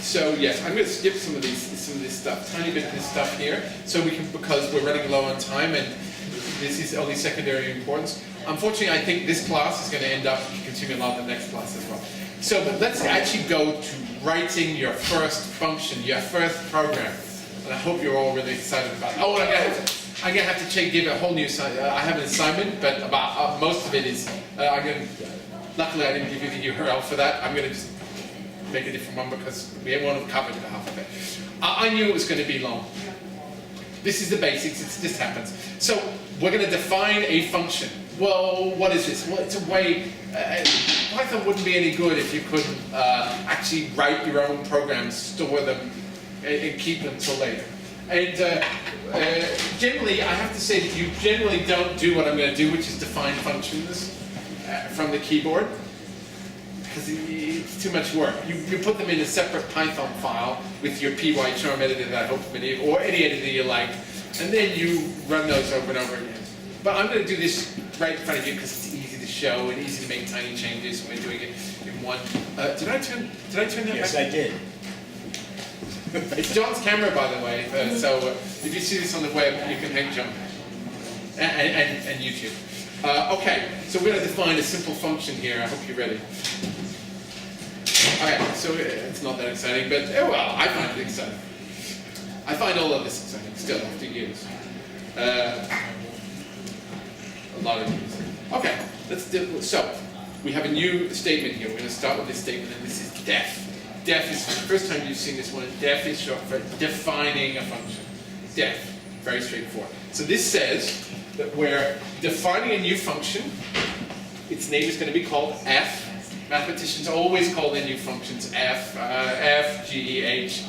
So yes, I'm going to skip some of this stuff, tiny bit of this stuff here, so we can, because we're running low on time and this is only secondary importance. Unfortunately, I think this class is going to end up consuming a lot of the next class as well. So, but let's actually go to writing your first function, your first program. And I hope you're all really excited about it. Oh, I'm going to have to give a whole new assignment. I have an assignment, but about most of it is, luckily I didn't give you the URL for that. I'm going to just make a different one because we won't have covered half of it. I knew it was going to be long. This is the basics, it just happens. So we're going to define a function. Well, what is this? Well, it's a way, Python wouldn't be any good if you couldn't actually write your own programs, store them, and keep them till later. And generally, I have to say that you generally don't do what I'm going to do, which is define functions from the keyboard, because it's too much work. You put them in a separate Python file with your PyCharm editor that I hope many, or any editor you like, and then you run those over and over again. But I'm going to do this right in front of you because it's easy to show and easy to make tiny changes. We're doing it in one. Did I turn that Yes, back? I did. It's John's camera, by the way. So if you see this on the web, you can thank John and YouTube. Okay, so we're going to define a simple function here. I hope you're ready. Okay, so it's not that exciting, but well, I find it exciting. I find all of this exciting still after years. A lot of years. Okay, let's do. So we have a new statement here. We're going to start with this statement, and this is def. Def is the first time you've seen this one. Def is short for defining a function. Def, very straightforward. So this says that we're defining a new function. Its name is going to be called f. Mathematicians always call their new functions f, f, g, h.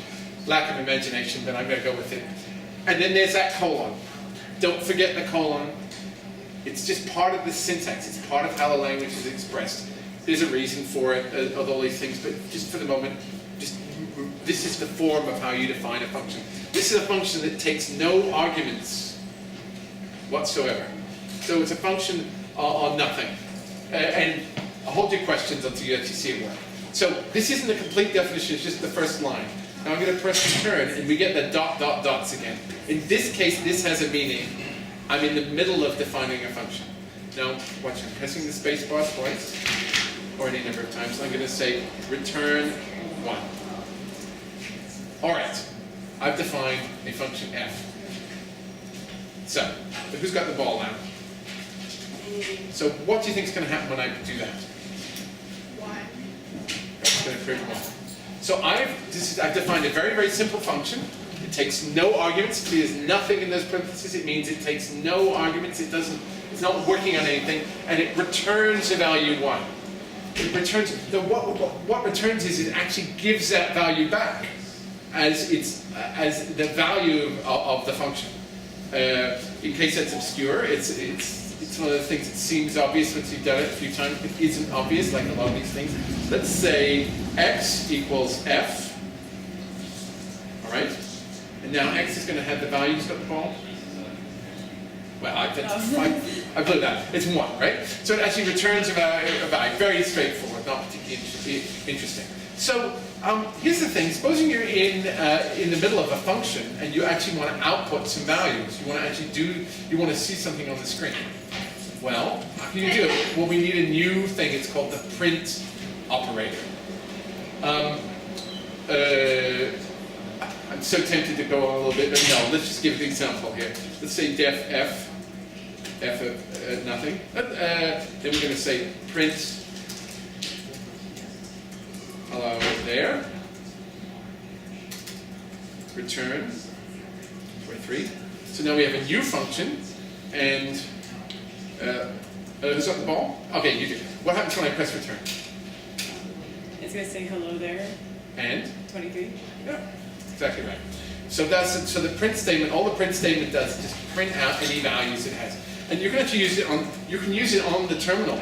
Lack of imagination, but I'm going to go with it. And then there's that colon. Don't forget the colon. It's just part of the syntax. It's part of how the language is expressed. There's a reason for it, of all these things, but just for the moment, this is the form of how you define a function. This is a function that takes no arguments whatsoever. So it's a function on nothing. And I'll hold your questions until you actually see it work. So this isn't a complete definition, it's just the first line. Now I'm going to press return, and we get the dot, dot, dots again. In this case, this has a meaning. I'm in the middle of defining a function. Now, watch, I'm pressing the space bar twice, or any number of times. I'm going to say return 1. All right, I've defined a function f. So who's got the ball now? So what do you think is going to happen when I do that? 1. It's going to print 1. So I've defined a very, very simple function. It takes no arguments. There's nothing in those parentheses. It means it takes no arguments. It's not working on anything, and it returns a value 1. It returns. What returns is it actually gives that value back as the value of the function. In case that's obscure, it's one of the things that seems obvious once you've done it a few times, but isn't obvious, like a lot of these things. Let's say x equals f. All right? And now x is going to have the value. Who's got the ball? Well, I blew that. It's 1, right? So it actually returns a value. Very straightforward, not particularly interesting. So here's the thing. Supposing you're in the middle of a function and you actually want to output some values. You want to actually you want to see something on the screen. Well, how can you do it? Well, we need a new thing. It's called the print operator. I'm so tempted to go on a little bit, but no, let's just give an example here. Let's say def f of nothing. Then we're going to say print hello there. Return 23. So now we have a new function, and who's got the ball? Okay, you do. What happens when I press return? It's going to say hello there. And? 23. Yeah, exactly right. So so the print statement, all the print statement does is just print out any values it has. And you're going to use it you can use it on the terminal.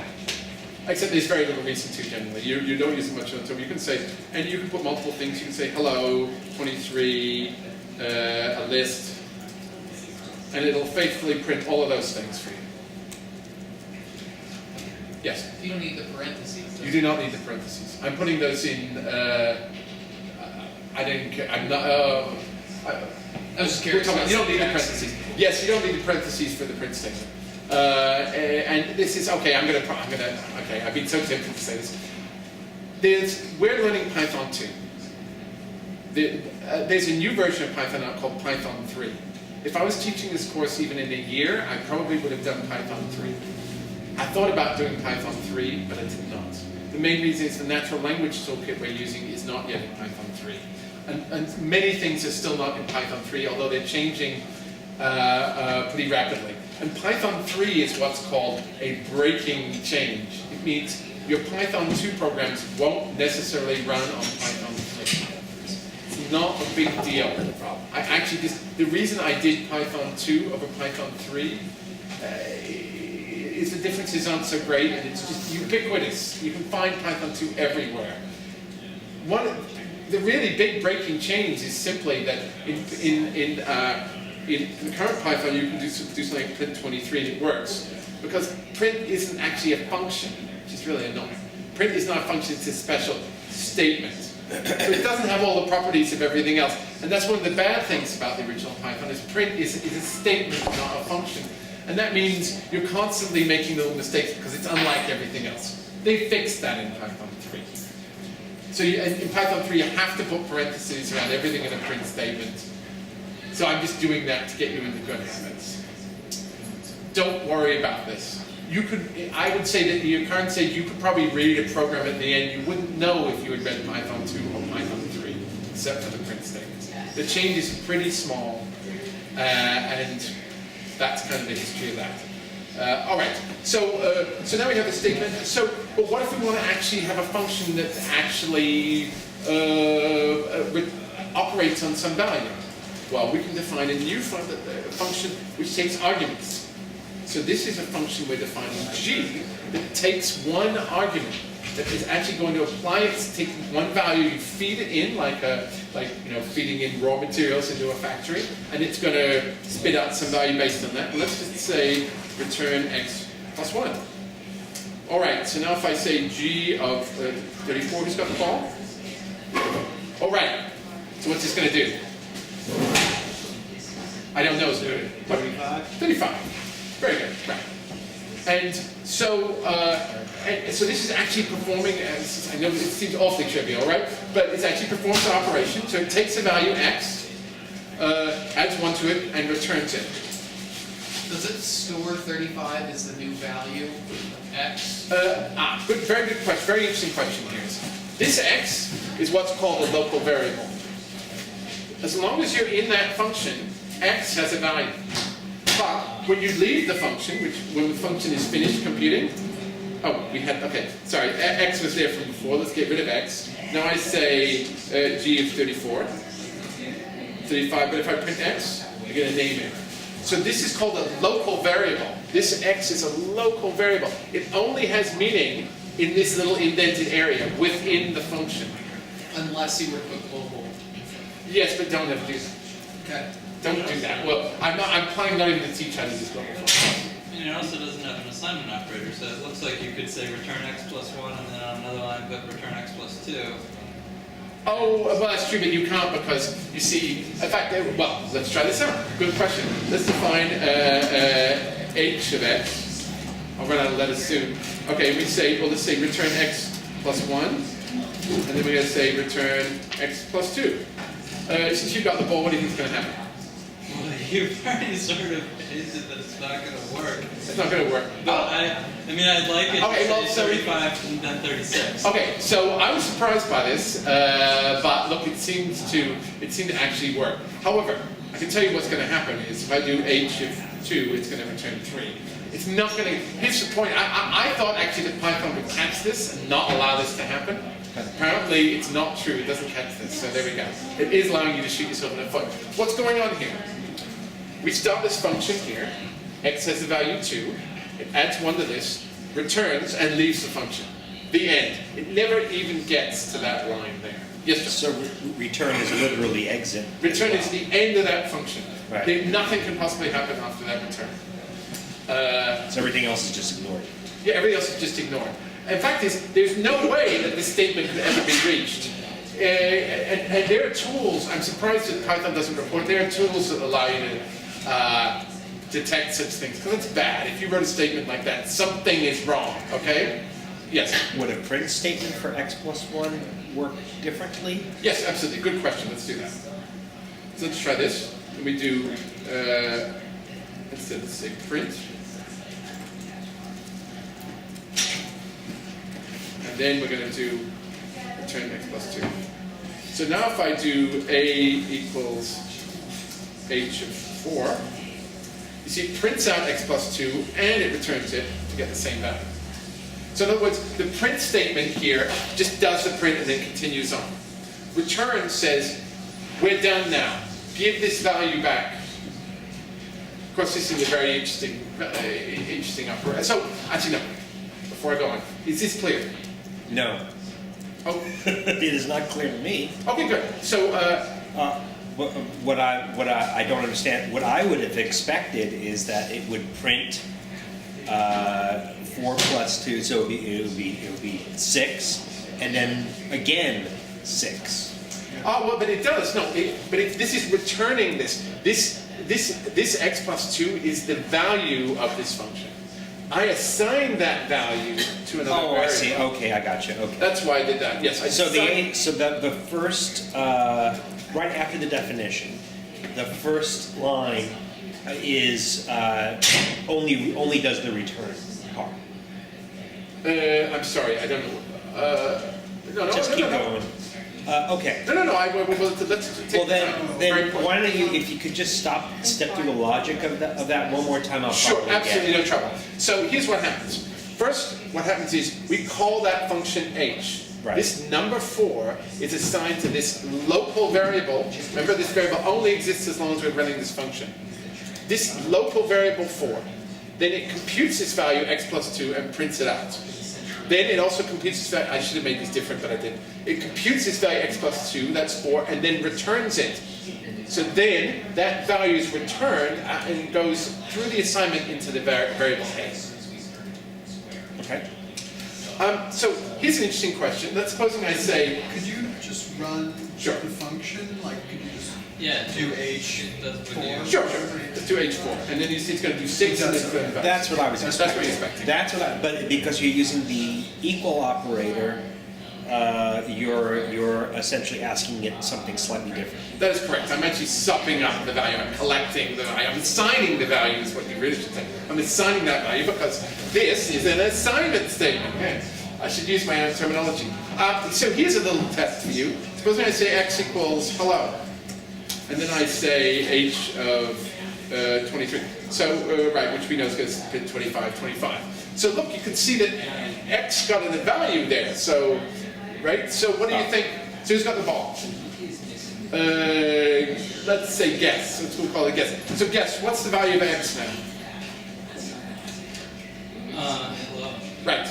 Except there's very little reason to generally. You don't use it much on the terminal. You can say, and you can put multiple things. You can say hello, 23, a list, and it'll faithfully print all of those things for you. Yes? You don't need the parentheses. You do not need the parentheses. I'm putting those in I didn't care. I'm not. I was just We're curious. talking about, you don't need the Syntax. parentheses. Yes, you don't need the parentheses for the print statement. And this is okay. Okay, I've been so tempted to say this. We're learning Python 2. There's a new version of Python now called Python 3. If I was teaching this course even in a year, I probably would have done Python 3. I thought about doing Python 3, but I did not. The main reason is the natural language toolkit we're using is not yet in Python 3. And many things are still not in Python 3, although they're changing pretty rapidly. And Python 3 is what's called a breaking change. It means your Python 2 programs won't necessarily run on Python 3. It's not a big deal. I actually the reason I did Python 2 over Python 3 is the differences aren't so great, and it's just ubiquitous. You can find Python 2 everywhere. The really big breaking change is simply that in the current Python you can do something like print 23 and it works. Because print isn't actually a function, which is really annoying. Print is not a function, it's a special statement. So it doesn't have all the properties of everything else. And that's one of the bad things about the original Python, is print is a statement, not a function. And that means you're constantly making little mistakes because it's unlike everything else. They fixed that in Python 3. So in Python 3 you have to put parentheses around everything in a print statement. So I'm just doing that to get you into good habits. Don't worry about this. I would say that your current stage, you could probably read a program at the end. You wouldn't know if you had read Python 2 or Python 3, except for the print statements. The change is pretty small, and that's kind of the history of that. All right, so now we have a statement. But what if we want to actually have a function that actually operates on some value? Well, we can define a new function which takes arguments. So this is a function we're defining g that takes one argument that is actually going to apply it, take one value, you feed it in like feeding in raw materials into a factory, and it's going to spit out some value based on that. And let's just say return x plus 1. All right, so now if I say g of 34, who's got the ball? All right, so what's this going to do? I don't know. 35. 35. Very good. Right. And so this is actually performing. I know it seems awfully trivial, right? But it's actually performs an operation. So it takes a value x, adds 1 to it, and returns it. Does it store 35 as the new value of x? Very good question. Very interesting question here. This x is what's called a local variable. As long as you're in that function, x has a value. But when you leave the function, when the function is finished computing, x was there from before, let's get rid of x. Now I say g of 34, 35, but if I print x, I get a name in. So this is called a local variable. This x is a local variable. It only has meaning in this little indented area within the function. Unless you were to put global. Yes, but don't ever do that. Okay. Don't do that. Well, I'm planning not even to teach how to use global function. And it also doesn't have an assignment operator, so it looks like you could say return x plus 1 and then on another line put return x plus 2. Oh, well that's true, but you can't because, you see, in fact, well, let's try this out. Good question. Let's define h of x. I'll run out of letters soon. Okay, let's say return x plus 1, and then we're going to say return x plus 2. Since you've got the ball, what do you think is going to happen? Well, you've already sort of hinted that it's not going to work. It's not going to work. But I'd like it to say 35 and then 36. Okay, so I was surprised by this, but look, it seemed to actually work. However, I can tell you what's going to happen is if I do h of 2, it's going to return 3. It's not going to. Here's the point. I thought actually that Python would catch this and not allow this to happen. Apparently, it's not true. It doesn't catch this. So there we go. It is allowing you to shoot yourself in the foot. What's going on here? We start this function here. X has the value 2. It adds 1 to this, returns, and leaves the function. The end. It never even gets to that line there. Yes, John? So return is literally exit. Return is the end of that function. Right. Nothing can possibly happen after that return. So everything else is just ignored. Yeah, everything else is just ignored. In fact, there's no way that this statement could ever be reached. and there are tools, I'm surprised that Python doesn't report, there are tools that allow you to detect such things, because it's bad. If you wrote a statement like that, something is wrong, okay? Yes? Would a print statement for x plus 1 work differently? Yes, absolutely, good question, let's do that. So let's try this. Let me do, instead of say print. And then we're going to do return x plus 2. So now if I do a equals h of 4, you see it prints out x plus 2 and it returns it to get the same value. So in other words, the print statement here just does the print and then continues on. Return says, we're done now. Give this value back. Of course, this is a very interesting operator. So, actually no, before I go on, is this clear? No. Oh, It is not clear to me. okay, good. So, What I don't understand, what I would have expected is that it would print 4 plus 2, so it would be 6, and then again 6. oh, well, but it does. No, this is returning this. This x plus 2 is the value of this function. I assign that value to another Oh, variable. I see. Okay, I got you. Okay. That's why I did that. Yes, I So assigned- the first right after the definition, the first line is only does the return part. I'm sorry, I don't know. No, Just no, keep no, no. going. Okay. No, let's take Well the time. Very then important. why don't you, if you could just step through the logic of that one more time, I'll Sure, probably absolutely get no it. trouble. So here's what happens. First, what happens is we call that function h. Right. This number 4 is assigned to this local variable. Remember, this variable only exists as long as we're running this function. This local variable 4, then it computes this value x plus 2 and prints it out. Then it also computes this value, I should have made this different, but I didn't. It computes this value x plus 2, that's 4, and then returns it. So then that value is returned and goes through the assignment into the variable a. Okay. So here's an interesting question. Let's supposing I say, Could you just run Sure. the function? Like, could you just Yeah, do H That's what four? you- sure, let's do h4, and then you see it's going to do 6 and then it's going to That's what I was That's expecting. what you're expecting. That's what I, but because you're using the equal operator, you're essentially asking it something slightly different. That is correct. I'm actually supping up the value. I'm collecting the value. I'm assigning the value is what you really should say. I'm assigning that value because this is an assignment statement. Okay. I should use my own terminology. So here's a little test for you. Supposing I say x equals hello, and then I say h of 23. So, right, which we know is going to be 25, 25. So look, you can see that x got a value there. So, right? So what do you think? So who's got the ball? Let's say guess. We'll call it guess. So guess, what's the value of x now? Hello. Right.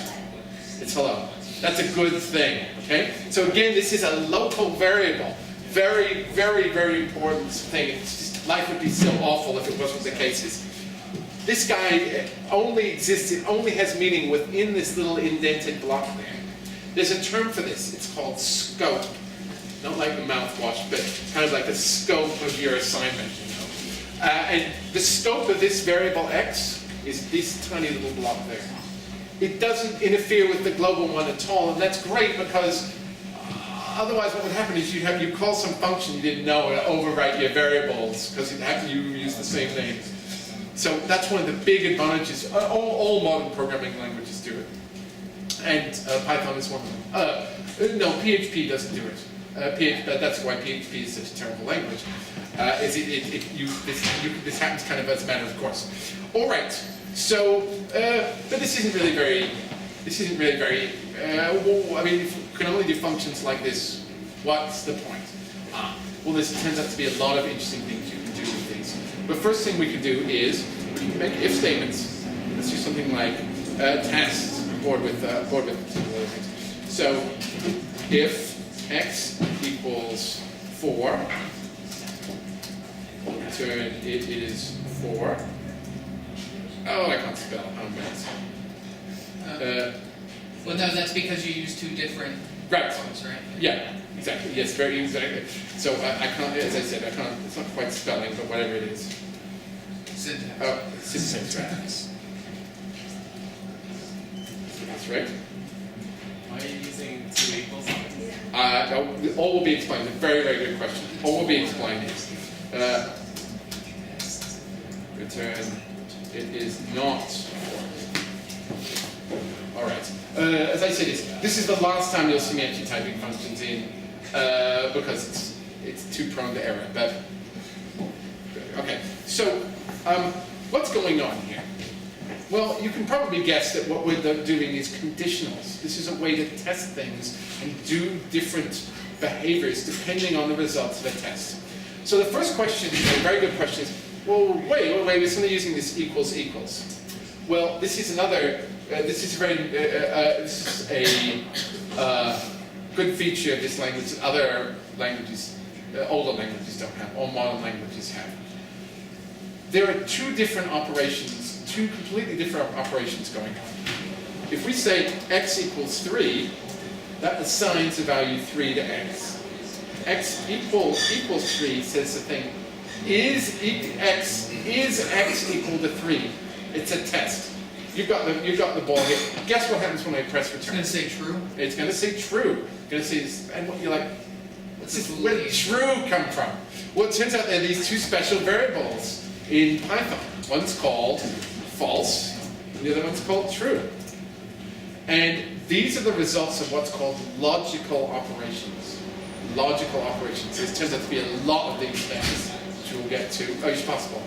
It's hello. That's a good thing, okay? So again, this is a local variable. Very, very, very important thing. It's just, life would be so awful if it wasn't the case. This guy only exists, it only has meaning within this little indented block there. There's a term for this. It's called scope. Not like the mouthwash, but kind of like the scope of your assignment, you know. And the scope of this variable x is this tiny little block there. It doesn't interfere with the global one at all, and that's great because otherwise what would happen is you call some function you didn't know and overwrite your variables because you use the same names. So that's one of the big advantages. All modern programming languages do it. And Python is one of them. No, PHP doesn't do it. That's why PHP is such a terrible language. This happens kind of as a matter of course. All right. So, but this isn't really very. Well, I mean, if you can only do functions like this, what's the point? Well, this turns out to be a lot of interesting things you can do with these. The first thing we can do is we can make if statements. Let's do something like test. Board with some other things. So, if x equals 4, return it is 4. Oh, I can't spell. I'm bad. Well, no, that's because you use two different Right. Close, right? Yeah, exactly, yes, very exactly. So I can't, as I said, I can't, it's not quite spelling, but whatever it is. Syntax. Syntax. That's right. Why are you using 2 equals? All will be explained. A very, very good question. All will be explained. Return. It is not. All right. As I said, this is the last time you'll see me actually typing functions in because it's too prone to error. But okay. So what's going on here? Well, you can probably guess that what we're doing is conditionals. This is a way to test things and do different behaviors depending on the results of a test. So the first question, a very good question, is, well, wait, we're suddenly using this equals equals. Well, this is another, this is a good feature of this language that other languages, older languages don't have, or modern languages have. There are two different operations, two completely different operations going on. If we say x equals 3, that assigns the value 3 to x. X equals 3 says the thing, is x equal to 3? It's a test. You've got the ball here. Guess what happens when I press It's return? gonna say true. It's going to say true. It's going to say this, and what you're like, where did true come from? Well, it turns out there are these two special variables in Python. One's called false, and the other one's called true. And these are the results of what's called logical operations. Logical operations. There turns out to be a lot of these things, which we'll get to. Oh, it's possible.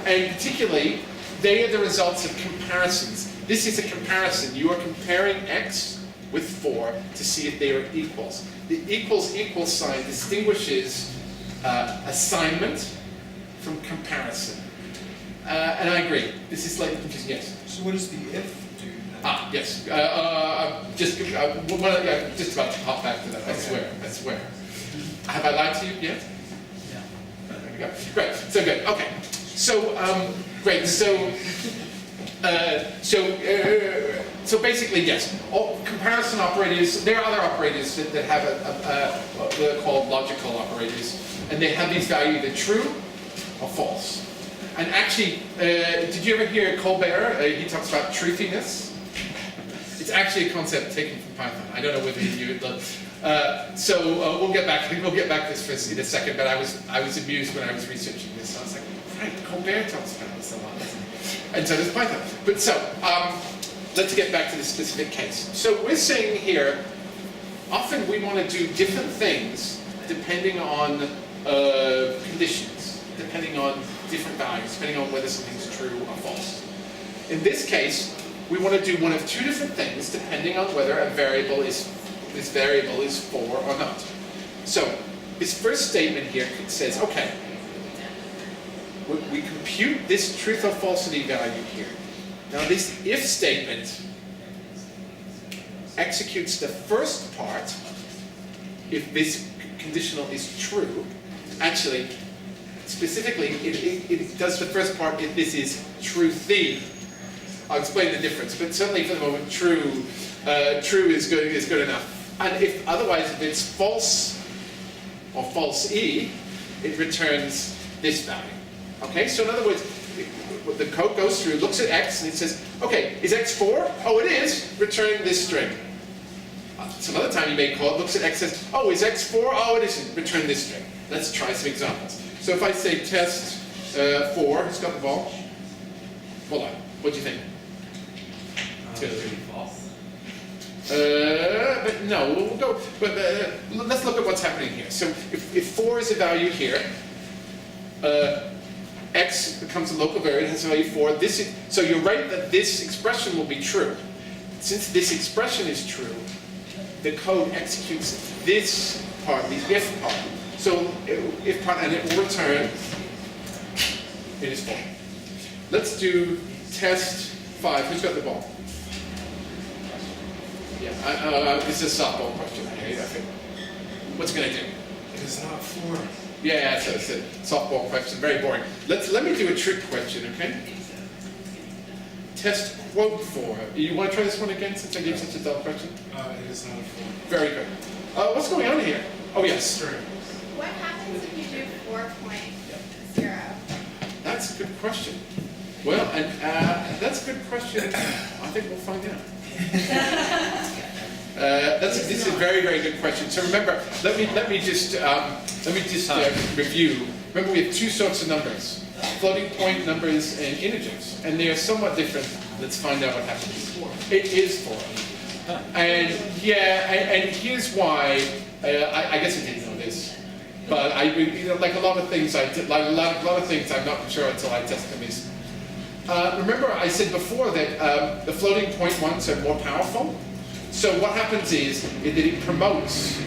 And particularly, they are the results of comparisons. This is a comparison. You are comparing x with 4 to see if they are equals. The equals sign distinguishes assignment from comparison. And I agree. This is slightly confusing. Yes. So what does the if do then? Yes. Just about to hop back to that. I swear. Have I lied to you yet? There we go. Great. So good. Okay. So great. So basically, yes. All comparison operators. There are other operators that have what they're called logical operators, and they have these values either true or false. And actually, did you ever hear Colbert? He talks about truthiness. It's actually a concept taken from Python. I don't know whether you knew it. So we'll get back to this in a second. But I was amused when I was researching this. I was like, right, Colbert talks about this a lot, and so does Python. But so let's get back to the specific case. So we're saying here, often we want to do different things depending on conditions, depending on different values, depending on whether something's true or false. In this case, we want to do one of two different things depending on whether this variable is 4 or not. So this first statement here says, okay, we compute this truth or falsity value here. Now this if statement executes the first part if this conditional is true. Actually, specifically, it does the first part if this is truthy. I'll explain the difference, but certainly for the moment, true is good enough. And if otherwise, if it's false or false-e, it returns this value. Okay, so in other words, the code goes through, looks at x, and it says, okay, is x 4? Oh, it is. Return this string. Some other time you may call it, looks at x, says, oh, is x 4? Oh, it isn't. Return this string. Let's try some examples. So if I say test 4, who's got the ball? Hold on. What do you think? It's going to be false. But no, we'll go. But let's look at what's happening here. So if 4 is a value here, x becomes a local variable, it has a value 4. So you're right that this expression will be true. Since this expression is true, the code executes this part, the if part. So if part, and it will return, it is 4. Let's do test 5. Who's got the ball? Yeah, this is a softball question. Okay. What's it going to do? It is not 4. Yeah, it's a softball question. Very boring. Let me do a trick question, okay? test quote for. You want to try this one again since I gave such a dull question? It is not a form. Very good. What's going on here? Oh yes. String. What happens if you do 4.0? That's a good question. Well, and that's a good question. I think we'll find out. This is a very, very good question. So remember, let me just review. Remember, we have two sorts of numbers: floating point numbers and integers, and they are somewhat different. Let's find out what happens. It is 4. And yeah, and here's why. I guess I didn't know this, but like a lot of things, like a lot of things, I'm not sure until I test them. Is remember I said before that the floating point ones are more powerful. So what happens is that it promotes,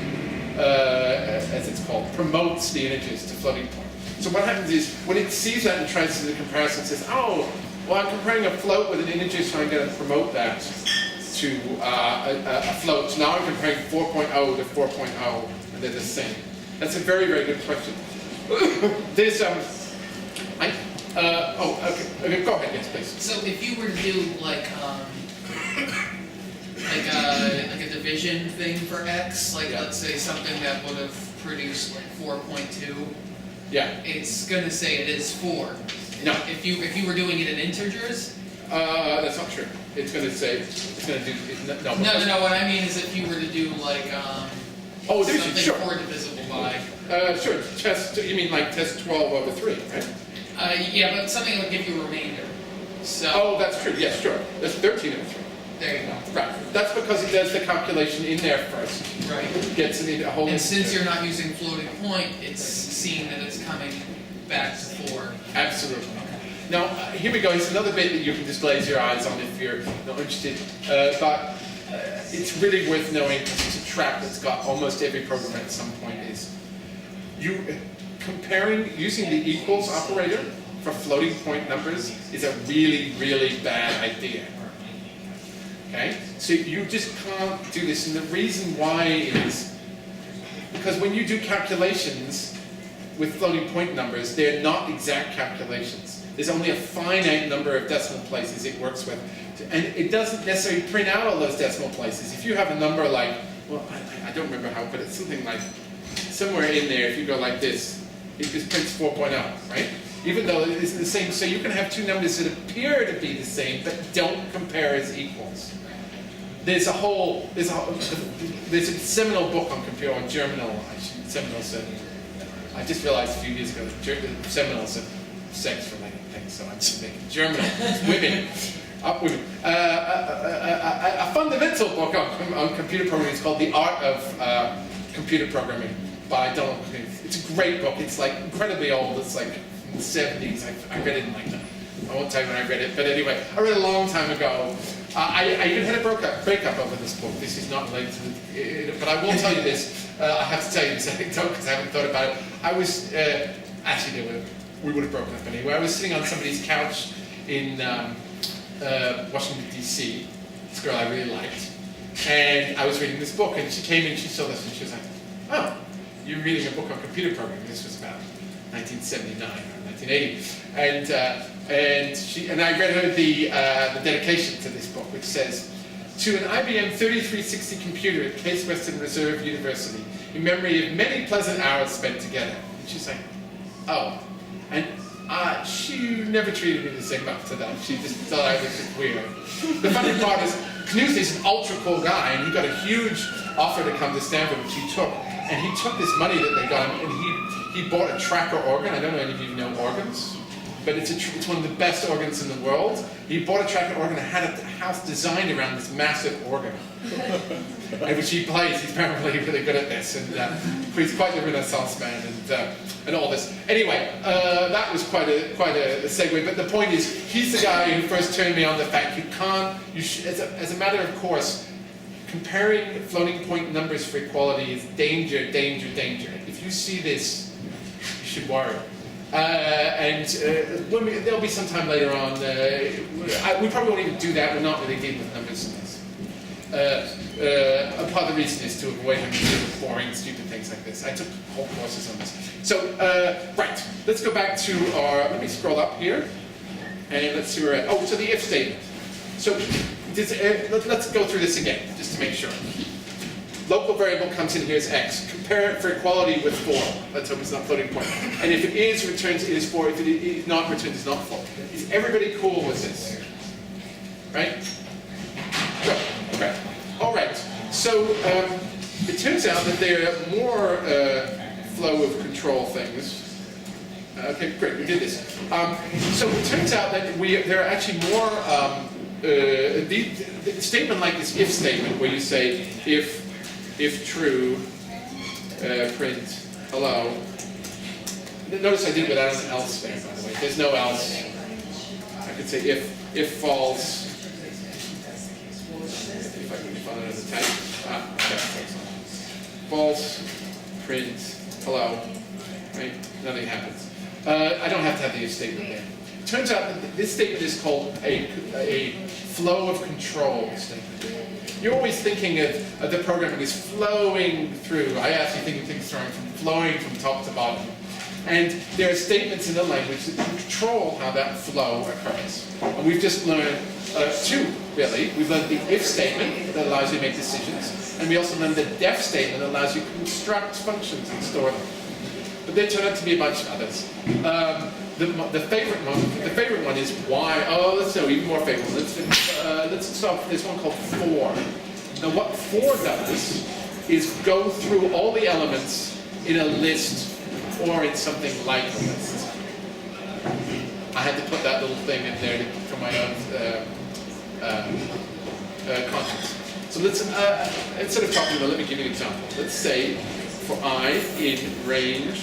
as it's called, promotes the integers to floating point. So what happens is when it sees that and tries to do the comparison, it says, oh, well, I'm comparing a float with an integer, so I'm going to promote that to a float. So now I'm comparing 4.0 to 4.0, and they're the same. That's a very, very good question. There's okay, go ahead, yes, please. So if you were to do like a division thing for x, like Yeah. let's say something that would have produced like 4.2, Yeah. it's gonna say it is 4. No. If you were doing it in integers, That's not true. It's going to say, no. no. What I mean is if you were to do like Oh, division, something sure. 4 divisible by. Sure, you mean like test 12 over 3, right? Yeah, but something that would give you a remainder. So Oh, that's true, yes, sure. That's 13 over 3. there you go. Right. That's because it does the calculation in there first. Right. Gets it in a whole. And since you're not using floating point, it's seeing that it's coming back to 4. Absolutely. Now, here we go. Here's another bit that you can just glaze your eyes on if you're not interested. But it's really worth knowing because it's a trap that's got almost every program at some point is using the equals operator for floating point numbers is a really, really bad idea. Okay? So you just can't do this. And the reason why is because when you do calculations with floating point numbers, they're not exact calculations. There's only a finite number of decimal places it works with. And it doesn't necessarily print out all those decimal places. If you have a number like, well, I don't remember how, but it's something like, somewhere in there, if you go like this, it just prints 4.0, right? Even though it isn't the same. So you can have two numbers that appear to be the same, but don't compare as equals. There's a seminal book on computer, on Germinal, Seminal said. I just realized a few years ago that Seminal said sex-related things, so I'm just thinking Germinal, women. Women. A fundamental book on computer programming is called The Art of Computer Programming by Donald Knuth. It's a great book. It's like incredibly old. It's like in the 70s. I read it in like, I won't tell you when I read it, but anyway, I read it a long time ago. I even had a breakup over this book. This is not related to it, but I will tell you this. I have to tell you this anecdote because I haven't thought about it. I was, we would have broken up anyway. I was sitting on somebody's couch in Washington, D.C., this girl I really liked, and I was reading this book, and she came in, she saw this, and she was like, oh, you're reading a book on computer programming. This was about 1979 or 1980, and I read her the dedication to this book, which says, to an IBM 3360 computer at Case Western Reserve University, in memory of many pleasant hours spent together. And she's like, oh, and she never treated me the same after that. She just thought I was just weird. The funny part is, Knuth is an ultra cool guy, and he got a huge offer to come to Stanford, which he took. And he took this money that they got him, and he bought a tracker organ. I don't know if any of you know organs, but it's one of the best organs in the world. He bought a tracker organ and had a house designed around this massive organ, which he plays. He's apparently really good at this, and he's quite the Renaissance man, and all this. Anyway, that was quite a segue. But the point is, he's the guy who first turned me on the fact as a matter of course, comparing floating point numbers for equality is danger, danger, danger. If you see this, you should worry. There'll be some time later on. We probably won't even do that. We're not really dealing with numbers in this. A part of the reason is to avoid having to deal with boring, stupid things like this. I took whole courses on this. So, right, let's go back to our. Let me scroll up here, and let's see where we're at. Oh, so the if statement. So let's go through this again, just to make sure. Local variable comes in here as x. Compare it for equality with 4. Let's hope it's not floating point. And if it is, returns it is 4. If it is not, returns it's not 4. Is everybody cool with this? Right? Good. Okay. All right. So it turns out that there are more flow of control things. Okay, great. We did this. So it turns out that there are actually more. The statement like this if statement, where you say if true, print hello. Notice I did it without an else there, by the way. There's no else. I could say if false. If I can find it as a type. Okay. False, print hello. Right? Nothing happens. I don't have to have the if statement there. It turns out that this statement is called a flow of control statement. You're always thinking of the programming as flowing through. I actually think of things flowing from top to bottom. And there are statements in the language that control how that flow occurs. And we've just learned two, really. We've learned the if statement that allows you to make decisions. And we also learned the def statement that allows you to construct functions and store them. But there turned out to be a bunch of others. The favorite one is why. Oh, let's know even more favorite. Let's start with this one called for. Now, what for does is go through all the elements in a list or in something like a list. I had to put that little thing in there for my own conscience. So let's instead of talking about, let me give you an example. Let's say for I in range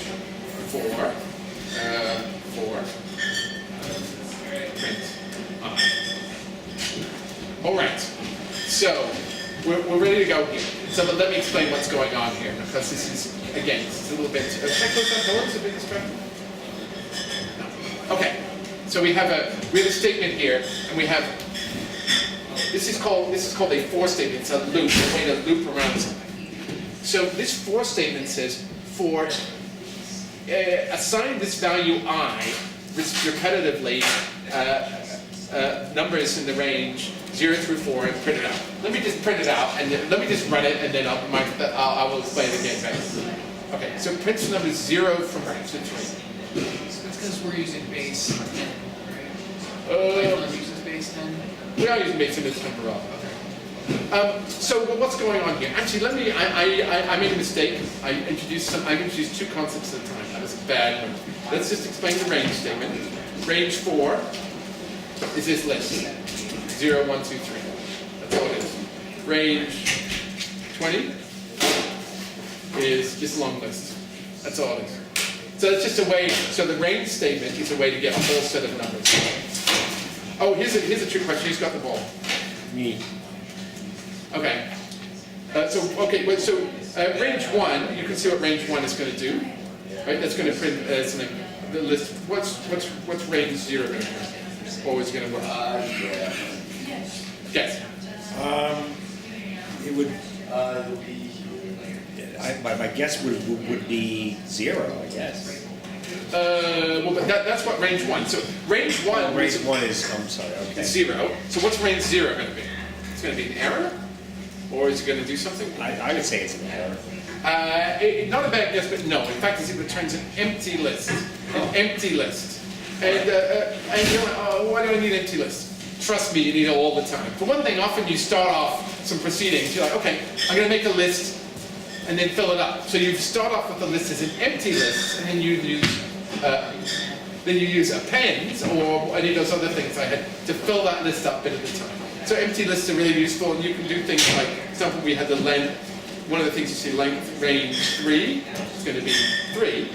4. Print I. All right, so we're ready to go here. So let me explain what's going on here, because this is, again, it's a little bit. Can I close that door? It's a bit distracting. No. Okay, so we have a statement here, and we have. This is called a for statement. It's a loop, a way to loop around something. So this for statement says for. Assign this value I repetitively numbers in the range 0 through 4 and print it out. Let me just print it out and let me just run it and then I will explain it again better. Okay, so print the numbers 0 from 1 to 3. It's because we're using base 10, right? Uh, Uses base 10. we are using base 10 as number up. So what's going on here? Actually, I made a mistake. I've introduced two concepts at a time. That was a bad one. Let's just explain the range statement. Range 4 is this list. 0, 1, 2, 3. That's all it is. Range 20 is this long list. That's all it is. So it's just a way, so the range statement is a way to get a whole set of numbers. Oh, here's a trick question. Who's got the ball? Me. Okay. So range 1, you can see what range 1 is going to do, right? That's going to print something. The list. What's range 0 going to do? Or is it going to work? Yes. It would. My guess would be 0. I guess. Well, but that's what range 1. So range 1. Range 1 is. I'm sorry. Okay. 0. So what's range 0 going to be? It's going to be an error, or is it going to do something? I would say it's an error. Not a bad guess, but no. In fact, it returns an empty list. An empty list. And you're like, oh, why do I need an empty list? Trust me, you need it all the time. For one thing, often you start off some proceedings. You're like, okay, I'm going to make a list and then fill it up. So you start off with the list as an empty list, and then you use appends or any of those other things I had to fill that list up bit at a time. So empty lists are really useful, and you can do things like, for example, we had the length. One of the things you see, length range 3 is going to be 3,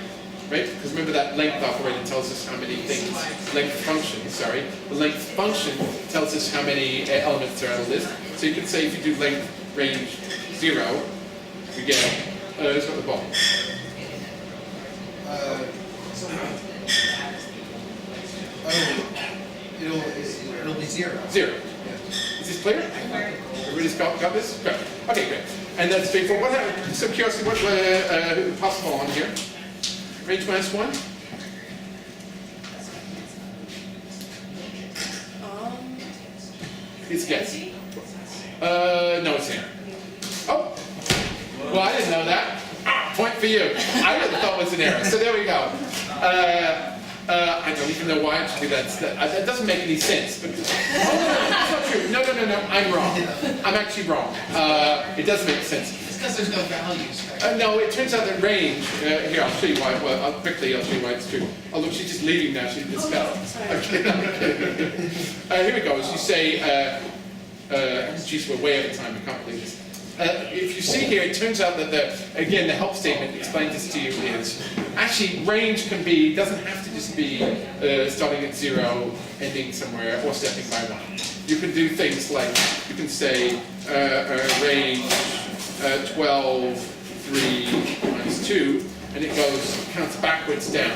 right? Because remember that length operator tells us how many things. Length function, sorry. The length function tells us how many elements are on the list. So you can say if you do length range 0, you get. Who's got the ball? It'll be 0. 0. Is this clear? Everybody's got this? Good. Okay, great. And that's straightforward. So curiosity, what possible on here? Range minus 1? It's a guess. No, it's here. Oh, well, I didn't know that. Point for you. I would have thought it was an error. So there we go. I don't even know why actually that doesn't make any sense. But, oh, no, that's not true. No, I'm wrong. I'm actually wrong. It does make sense. It's because there's no values, right? No, it turns out that range, here, I'll show you why, well, I'll show you why it's true. Oh, look, she's just leaving now, she didn't spell. Okay, here we go, as you say, geez, we're way over time, I can't believe this. If you see here, it turns out that again, the help statement explains this to you is, actually, range can be, doesn't have to just be starting at 0, ending somewhere, or stepping by 1. You can do things like, you can say, range 12, 3 minus 2, and it counts backwards down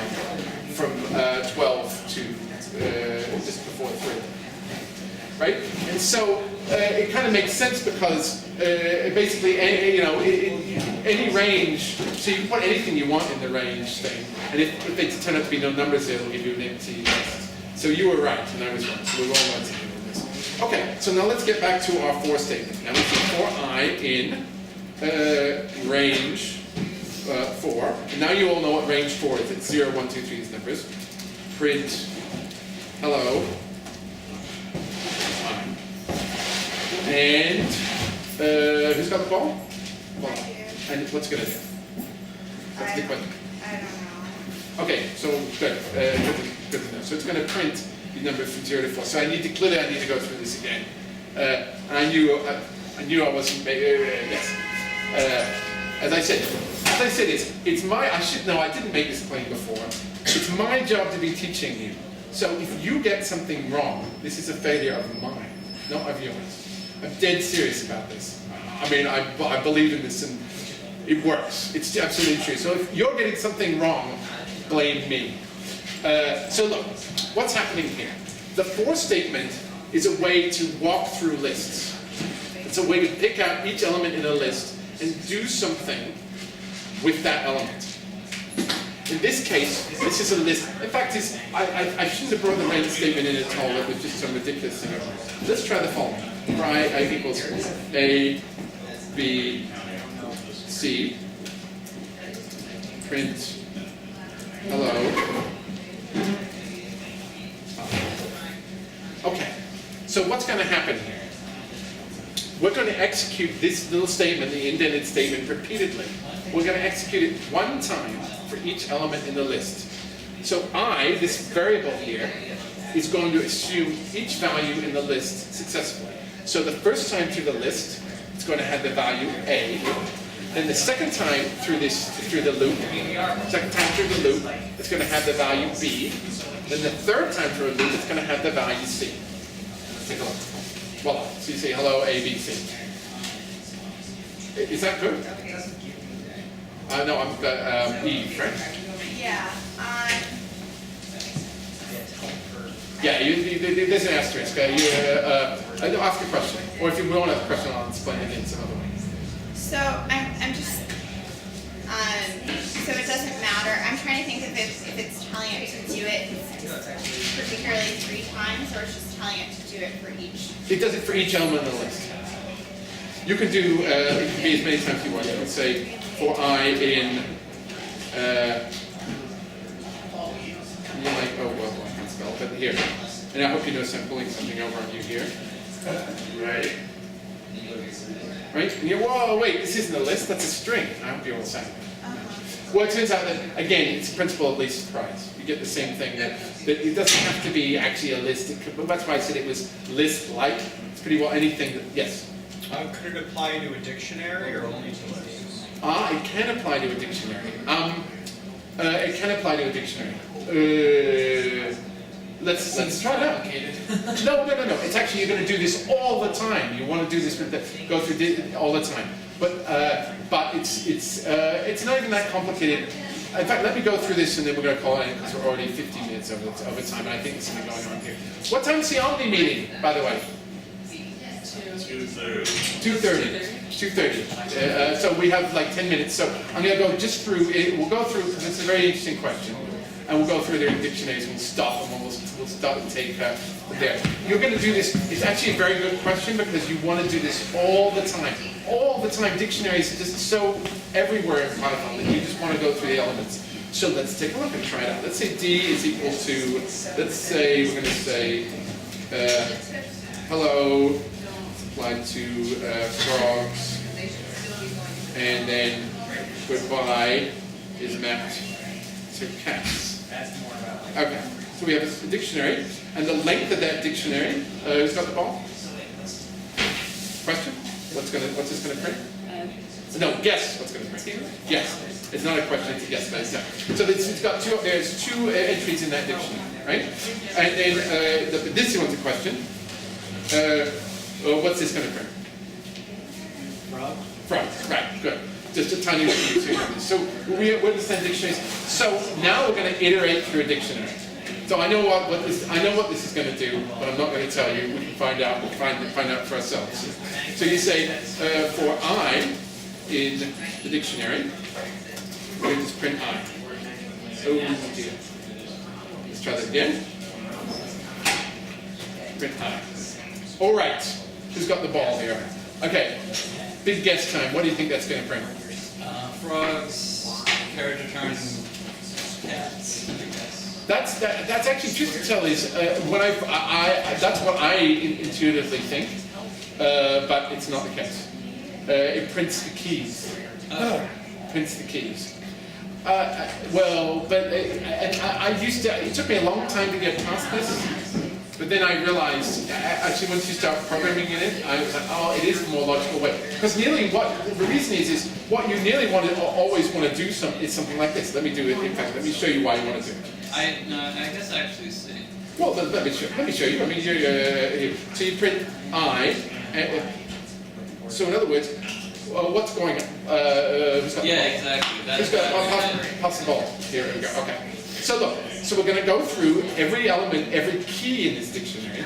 from 12 to just before 3. Right? And so it kind of makes sense because basically, any range, so you can put anything you want in the range thing, and if they turn out to be no numbers, it'll give you an empty list. So you were right, and I was wrong. So we're all right to do this. Okay, so now let's get back to our for statement. Now we see for I in range 4. And now you all know what range 4 is. It's 0, 1, 2, 3, these numbers. Print hello. And who's got the ball? I do. And what's it gonna do? That's the question. I don't know. Okay, so good. Good to know. So it's gonna print the number from 0 to 4. So I need to go through this again. And I knew I wasn't. Yes. As I said, it's my. I should know. I didn't make this claim before. It's my job to be teaching you. So if you get something wrong, this is a failure of mine, not of yours. I'm dead serious about this. I mean, I believe in this, and it works. It's absolutely true. So if you're getting something wrong, blame me. So look, what's happening here? The for statement is a way to walk through lists. It's a way to pick out each element in a list and do something with that element. In this case, this is a list. In fact, I shouldn't have brought the range statement in at all. It was just some ridiculous thing. Let's try the following. Try I equals A, B, C. Print hello. Okay. So what's going to happen here? We're going to execute this little statement, the indented statement, repeatedly. We're going to execute it one time for each element in the list. So I, this variable here, is going to assume each value in the list successfully. So the first time through the list, it's going to have the value A. Then the second time through the loop, it's going to have the value B. Then the third time through a loop, it's going to have the value C. Take a look. Voila. So you say hello, A, B, C. Is that good? No, I'm E, right? Yeah. Yeah, there's an asterisk. Ask a question. Or if you want to ask a question, I'll explain it in some other way. So I'm just. So it doesn't matter. I'm trying to think if it's telling it to do it particularly 3 times, or it's just telling it to do it for each. It does it for each element of the list. You can do it can be as many times as you want. You can say for I in. You might. Oh well, I can't spell. But here, and I hope you notice I'm pulling something over on you here. Right. Right? And you're, whoa, wait, this isn't a list, that's a string. I hope you all say. Well, it turns out that, again, it's the principle of least surprise. You get the same thing, that it doesn't have to be actually a list. But that's why I said it was list-like. It's pretty well anything that, yes? Could it apply to a dictionary or only to lists? It can apply to a dictionary. It can apply to a dictionary. Let's try it out. No. It's actually, you're going to do this all the time. You want to do this go through this all the time. But it's not even that complicated. In fact, let me go through this and then we're going to call it in because we're already 15 minutes over time, and I think there's something going on here. What time's the Omni meeting, by the way? 2:30. So we have like 10 minutes. So I'm going to go just through it. We'll go through because it's a very interesting question. and we'll go through their dictionaries, and we'll stop them, and we'll start and take from there. You're going to do this, it's actually a very good question, because you want to do this all the time. All the time. Dictionaries are just so everywhere in Python that you just want to go through the elements. So let's take a look and try it out. Let's say D is equal to, let's say, we're going to say, hello, applied to frogs, and then goodbye is mapped to cats. Okay, so we have a dictionary, and the length of that dictionary, who's got the ball? Question? What's this going to print? No, guess what's going to print. Guess. It's not a question, it's a guess. So it's got there's two entries in that dictionary, right? And then this one's a question. What's this going to print? Frog? Frog, right, good. Just a tiny few numbers. So we understand dictionaries. So now we're going to iterate through a dictionary. So I know what this is going to do, but I'm not going to tell you. We can find out. We'll find out for ourselves. So you say for I in the dictionary, we're going to just print I. Oh dear. Let's try that again. Print I. All right. Who's got the ball here? Okay. Big guess time. What do you think that's going to print? Frogs, carriage return, cats, I guess. That's actually, truth to tell, is what that's what I intuitively think, but it's not the case. It prints the keys. Prints the keys. Well, but I used to. It took me a long time to get past this, but then I realized actually once you start programming in it, I was like, oh, it is a more logical way. Because nearly the reason is what you nearly always want to do is something like this. Let me do it. In fact, let me show you why you want to do it. I guess I actually see. Well, let me show you. I mean, so you print I. So in other words, what's going on? Who's got the ball? Exactly. Who's got pass the ball? Here we go. Okay. So look. So we're going to go through every element, every key in this dictionary.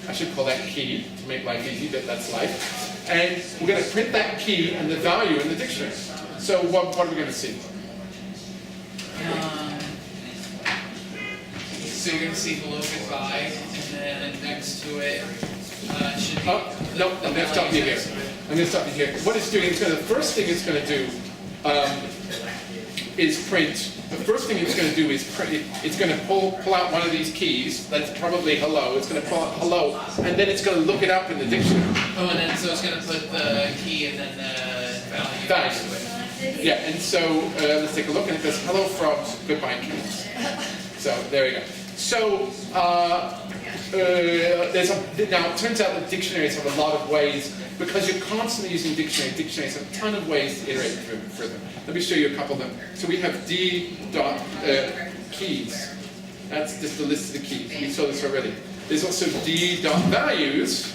I should call that key to make life easy, but that's life. And we're going to print that key and the value in the dictionary. So what are we going to see? So you're gonna see hello, goodbye, and then next to it should be. No, I'm going to stop you here. I'm going to stop you here. What it's doing, the first thing it's going to do is print. The first thing it's going to do is print. It's going to pull out one of these keys. That's probably hello. It's going to pull out hello, and then it's going to look it up in the dictionary. Oh, and then so it's gonna put the key and then the value. Value. Yeah, and so let's take a look, and it goes hello frogs, goodbye cats. So there we go. So now it turns out that dictionaries have a lot of ways, because you're constantly using dictionaries have a ton of ways to iterate through them. Let me show you a couple of them. So we have D dot keys. That's just the list of the keys. We saw this already. There's also D dot values,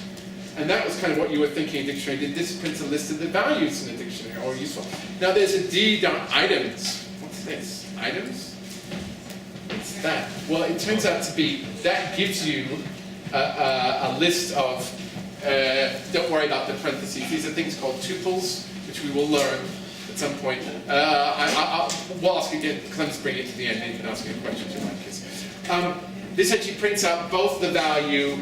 and that was kind of what you were thinking in dictionary. Did this print a list of the values in the dictionary, or useful? Now there's a D dot items. What's this? Items? What's that? Well, it turns out to be, that gives you a list of, don't worry about the parentheses, these are things called tuples, which we will learn at some point. We'll ask again, Clem's bring it to the end, and you can ask any questions you like. This actually prints out both the value,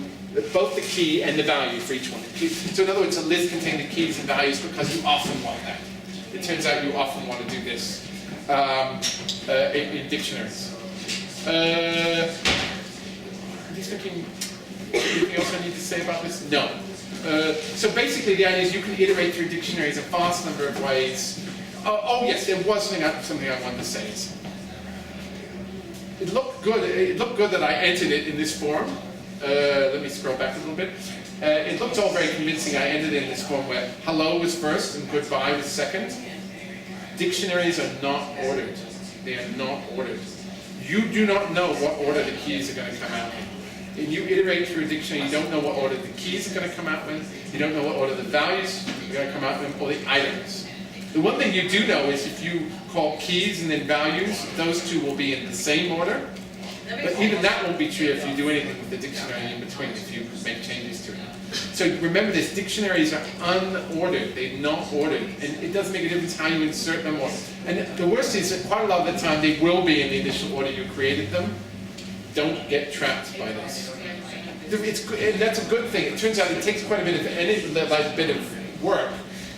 both the key and the value for each one. So in other words, a list containing the keys and values because you often want that. It turns out you often want to do this in dictionaries. I'm just thinking, anything else I need to say about this? No. So basically the idea is you can iterate through dictionaries a vast number of ways. Oh yes, there was something I wanted to say. It looked good. It looked good that I entered it in this form. Let me scroll back a little bit. It looked all very convincing. I entered it in this form where hello was first and goodbye was second. Dictionaries are not ordered. They are not ordered. You do not know what order the keys are going to come out in. When you iterate through a dictionary, you don't know what order the keys are going to come out with. You don't know what order the values are going to come out with, or the items. The one thing you do know is if you call keys and then values, those two will be in the same order. But even that won't be true if you do anything with the dictionary in between, if you make changes to it. So remember this, dictionaries are unordered, they're not ordered, and it doesn't make a difference how you insert them or, and the worst is that quite a lot of the time they will be in the initial order you created them. Don't get trapped by this. It's, and that's a good thing. It turns out it takes quite a bit of work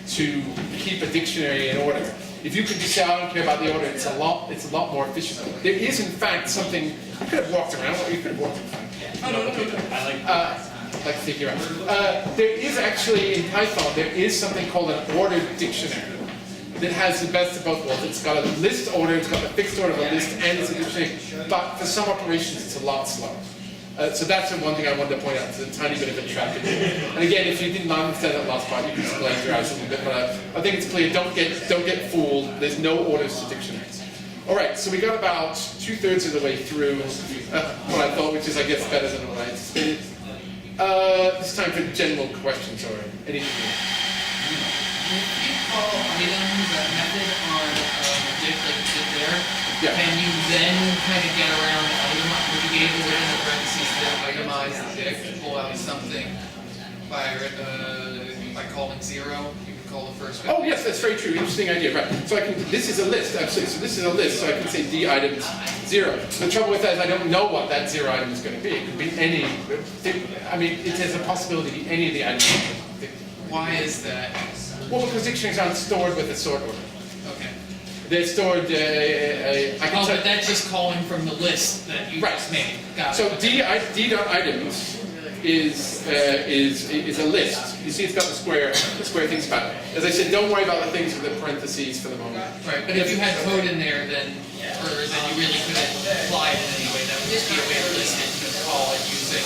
to keep a dictionary in order. If you could just say, I don't care about the order, it's a lot more efficient. There is, in fact, something, you could have walked around, or you could have walked around. Oh, no, I'd like to figure out. There is actually, in Python, there is something called an ordered dictionary that has the best of both worlds. It's got a list order, it's got the fixed order of a list, and it's a dictionary, but for some operations, it's a lot slower. So that's the one thing I wanted to point out. It's a tiny bit of a trap in there. And again, if you didn't understand that last part, you can explain your eyes a little bit. But I think it's clear. Don't get fooled. There's no orders to dictionaries. All right. So we got about 2/3 of the way through what I thought, which is, I guess, better than what I anticipated. It's time for general questions or anything. If you call items a method on dict like you did there, Yeah. can you then kind of get around would you be able to, in the parentheses, to itemize the dict, pull out something by calling 0? You can call the first Oh yes, that's very true. Interesting idea. Right. So I can. This is a list. Absolutely. So this is a list. So I can say D items 0. The trouble with that is I don't know what that 0 item is going to be. It could be any. I mean, it has a possibility to be any of the items. Why is that? Well, because dictionaries aren't stored with a sort order. Okay. They're stored. I can Oh, tell. but that's just calling from the list that you Right. just made. Got So it. D.items is a list. You see, it's got the square things about it. As I said, don't worry about the things with the parentheses for the moment. Right, but if you had code in there, then you really couldn't apply it in any way. That would just be a way to list it. You could call it using.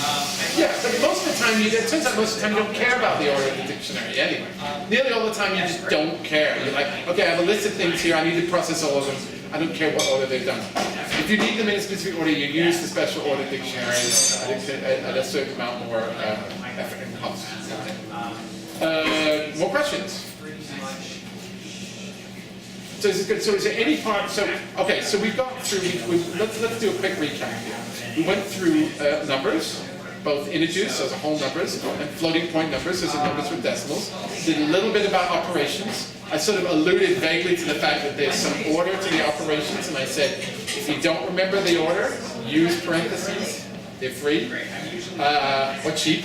Yeah, but most of the time, it turns out most of the time you don't care about the order of the dictionary anyway. Nearly all the time you just don't care. You're like, okay, I have a list of things here, I need to process all of them. I don't care what order they're done. If you need them in a specific order, you use the special order dictionary at a certain amount more effort and cost. More questions? So is it good? So is there any part? So okay. So we've gone through. Let's do a quick recap here. We went through numbers, both integers, so as a whole numbers, and floating point numbers, so as numbers with decimals. Did a little bit about operations. I sort of alluded vaguely to the fact that there's some order to the operations, and I said if you don't remember the order, use parentheses. They're free or cheap.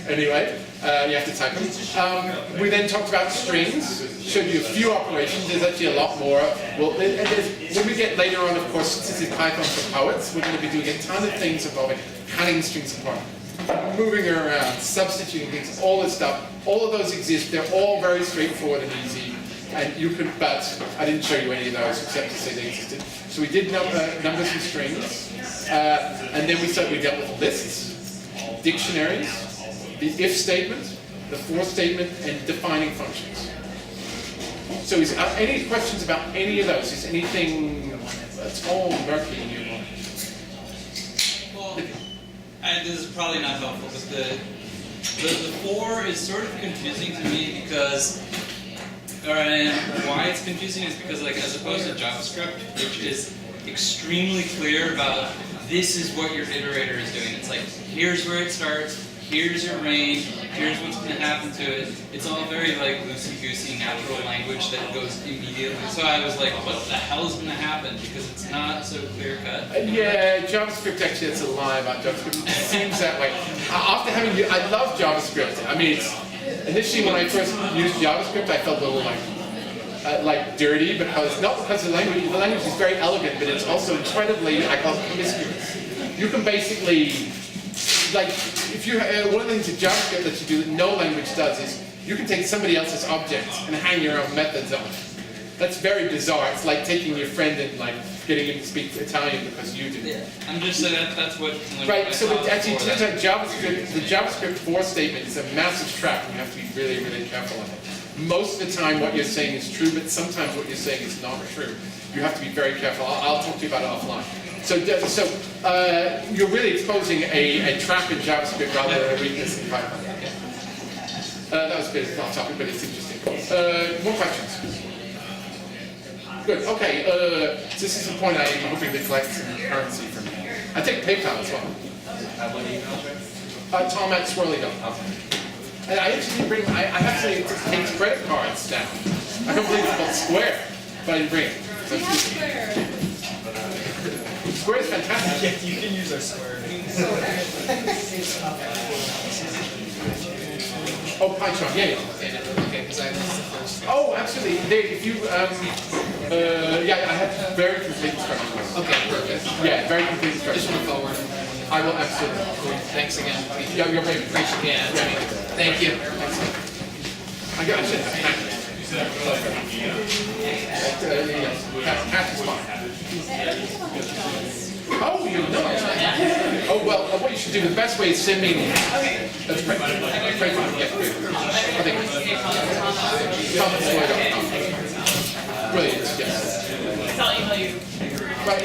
Anyway, you have to type them. We then talked about strings, showed you a few operations. There's actually a lot more. Well, when we get later on, of course, since it's Python for poets, we're going to be doing a ton of things involving cutting strings apart, moving around, substituting things, all this stuff. All of those exist. They're all very straightforward and easy. And you could, but I didn't show you any of those except to say they existed. So we did numbers and strings, and then we dealt with lists, dictionaries, the if statement, the for statement, and defining functions. So is any questions about any of those? Is anything that's all murky in your mind? Well, this is probably not helpful, but the for is sort of confusing to me because, and why it's confusing is because, like, as opposed to JavaScript, which is extremely clear about this is what your iterator is doing. It's like, here's where it starts, here's your range, here's what's going to happen to it. It's all very, like, loosey-goosey natural language that goes immediately. So I was like, what the hell is going to happen? Because it's not so clear-cut. Yeah, JavaScript, actually, that's a lie about JavaScript. It seems that way. After having used, I love JavaScript. I mean, initially when I first used JavaScript, I felt a little like dirty, because not because of the language is very elegant, but it's also incredibly, I call it promiscuous. You can basically, like, if you one of the things that JavaScript lets you do that no language does is you can take somebody else's object and hang your own methods on it. That's very bizarre. It's like taking your friend and like getting him to speak Italian because you do. Yeah, I'm just saying that's what. Right. So it actually turns out JavaScript, the JavaScript for statement is a massive trap, and you have to be really, really careful of it. Most of the time, what you're saying is true, but sometimes what you're saying is not true. You have to be very careful. I'll talk to you about it offline. So you're really exposing a trap in JavaScript rather than a weakness in Python. That was a bit off topic, but it's interesting. More questions? Good. Okay. This is the point I'm hoping to collect some currency from you. I take PayPal as well. Have an email address? Tom@swirly.com. And I actually didn't bring, I actually take credit cards down. I don't believe it's called Square, but I didn't bring it. So We have Square. Square is fantastic. You can use our Square. Oh, PyCharm, yeah. Okay, because I missed the first. Oh, absolutely. If you, yeah, I have very complete instructions. Okay, perfect. Yeah, very complete Just instructions. move forward. I will absolutely. Thanks again. Yeah, you're very Appreciate, yeah, thank you. I should have had it. Cat is fine. Oh, you know. Oh, well, what you should do, the best way is send me an email. Okay. That's great. Great, yeah. I think. Tom@swirly.com. Brilliant, yes. I'll email you. Right.